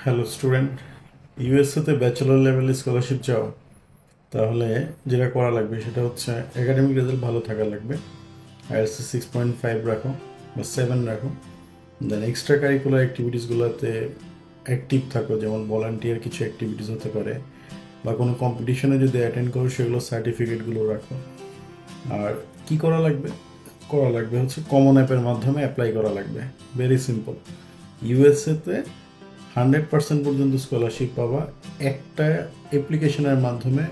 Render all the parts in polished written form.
Hello student, ইউএসএতে bachelor লেভেলে scholarship চাও, তাহলে যেটা করা লাগবে সেটা হচ্ছে একাডেমিক রেজাল্ট ভালো থাকা লাগবে। আইএলটিএস 6.5 রাখো বা 7 রাখো। দেন এক্সট্রা কারিকুলার অ্যাক্টিভিটিসগুলোতে অ্যাক্টিভ থাকো, যেমন ভলান্টিয়ার কিছু অ্যাক্টিভিটিস হতে পারে, বা কোনো কম্পিটিশনে যদি অ্যাটেন্ড করো সেগুলো সার্টিফিকেটগুলো রাখো। আর কি করা লাগবে হচ্ছে কমন অ্যাপের মাধ্যমে অ্যাপ্লাই করা লাগবে। Very simple. ইউএসএতে 100% পর্যন্ত স্কলারশিপ পাবা একটা অ্যাপ্লিকেশনের মাধ্যমে।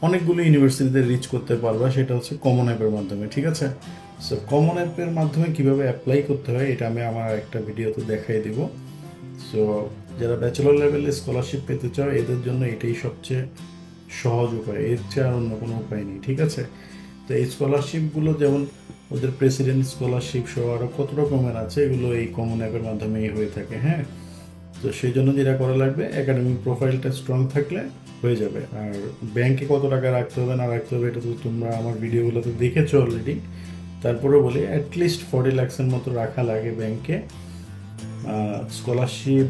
অনেকগুলো ইউনিভার্সিটিতে রিচ করতে পারবা, সেটা হচ্ছে কমন অ্যাপের মাধ্যমে। ঠিক আছে? সো কমন অ্যাপের মাধ্যমে কিভাবে অ্যাপ্লাই করতে হয় এটা আমি আমার একটা ভিডিওতে দেখাই দিব। সো যারা ব্যাচেলর লেভেলে স্কলারশিপ পেতে চাও এদের জন্য এটাই সবচেয়ে সহজ উপায়, এর চেয়ে আর অন্য কোনো উপায় নেই। ঠিক আছে? তো এই স্কলারশিপগুলো যেমন ওদের প্রেসিডেন্ট স্কলারশিপ সহ আরও কত রকমের আছে, এগুলো এই কমন অ্যাপের মাধ্যমেই হয়ে থাকে। হ্যাঁ, তো সেই জন্য যেটা করা লাগবে, একাডেমিক প্রোফাইলটা স্ট্রং থাকলে হয়ে যাবে। আর ব্যাংকে কত টাকা রাখতে হবে না রাখতে হবে এটা তো তোমরা আমার ভিডিওগুলোতে দেখেছো অলরেডি। তারপরে বলি অ্যাটলিস্ট 40 লাখসের মতো রাখা লাগে ব্যাংকে। স্কলারশিপ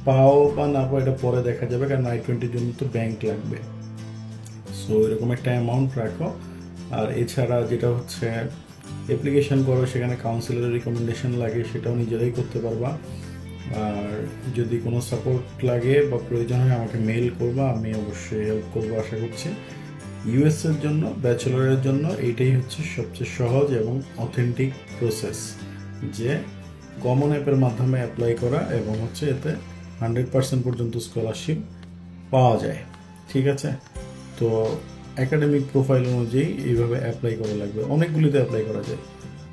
পাও বা না পাও এটা পরে দেখা যাবে, কারণ I-20 জন্য তো ব্যাংক লাগবে। সো এরকম একটা অ্যামাউন্ট রাখো। আর এছাড়া যেটা হচ্ছে অ্যাপ্লিকেশন করো, সেখানে কাউন্সিলরের রিকমেন্ডেশন লাগে, সেটাও নিজেরাই করতে পারবা। আর যদি কোনো সাপোর্ট লাগে বা প্রয়োজন হয় আমাকে মেইল করবা, আমি অবশ্যই হেল্প করবো আশা করছি। ইউএসের জন্য ব্যাচেলরের জন্য এইটাই হচ্ছে সবচেয়ে সহজ এবং অথেন্টিক প্রসেস, যে কমন অ্যাপের মাধ্যমে অ্যাপ্লাই করা এবং হচ্ছে এতে 100% পর্যন্ত স্কলারশিপ পাওয়া যায়। ঠিক আছে? তো একাডেমিক প্রোফাইল অনুযায়ী এইভাবে অ্যাপ্লাই করা লাগবে। অনেকগুলিতে অ্যাপ্লাই করা যায়,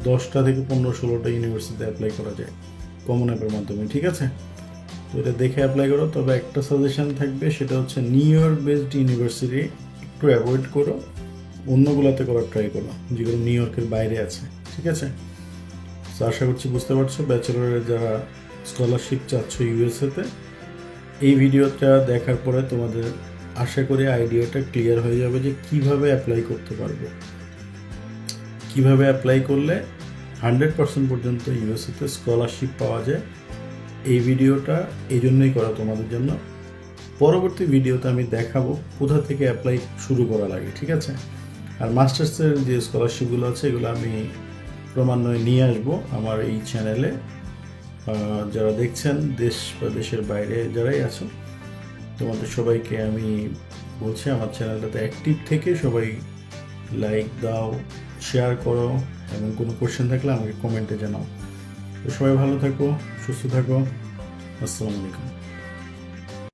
10টা থেকে 15-16টা ইউনিভার্সিটিতে অ্যাপ্লাই করা যায় কমন অ্যাপের মাধ্যমে। ঠিক আছে? তো এটা দেখে অ্যাপ্লাই করো। তবে একটা সাজেশন থাকবে, সেটা হচ্ছে নিউ ইয়র্ক বেসড ইউনিভার্সিটি একটু অ্যাভয়েড করো, অন্যগুলোতে করার ট্রাই করো যেগুলো নিউ ইয়র্কের বাইরে আছে। ঠিক আছে? তো আশা করছি বুঝতে পারছো। ব্যাচেলরের যারা স্কলারশিপ চাচ্ছ ইউএসএতে, এই ভিডিওটা দেখার পরে তোমাদের আশা করি আইডিয়াটা ক্লিয়ার হয়ে যাবে যে কিভাবে অ্যাপ্লাই করতে পারবে, কিভাবে অ্যাপ্লাই করলে 100% পর্যন্ত ইউএসএতে স্কলারশিপ পাওয়া যায়। এই ভিডিওটা এই জন্যই করা তোমাদের জন্য। পরবর্তী ভিডিওতে আমি দেখাবো কোথা থেকে অ্যাপ্লাই শুরু করা লাগে। ঠিক আছে? আর মাস্টার্সের যে স্কলারশিপগুলো আছে এগুলো আমি ক্রমান্বয়ে নিয়ে আসবো আমার এই চ্যানেলে। যারা দেখছেন দেশ বা দেশের বাইরে যারাই আছো, তোমাদের সবাইকে আমি বলছি আমার চ্যানেলটাতে অ্যাক্টিভ থেকে সবাই লাইক দাও, শেয়ার করো, এবং কোনো কোয়েশ্চেন থাকলে আমাকে কমেন্টে জানাও। তো সবাই ভালো থাকো, সুস্থ থাকো। আসসালামু আলাইকুম।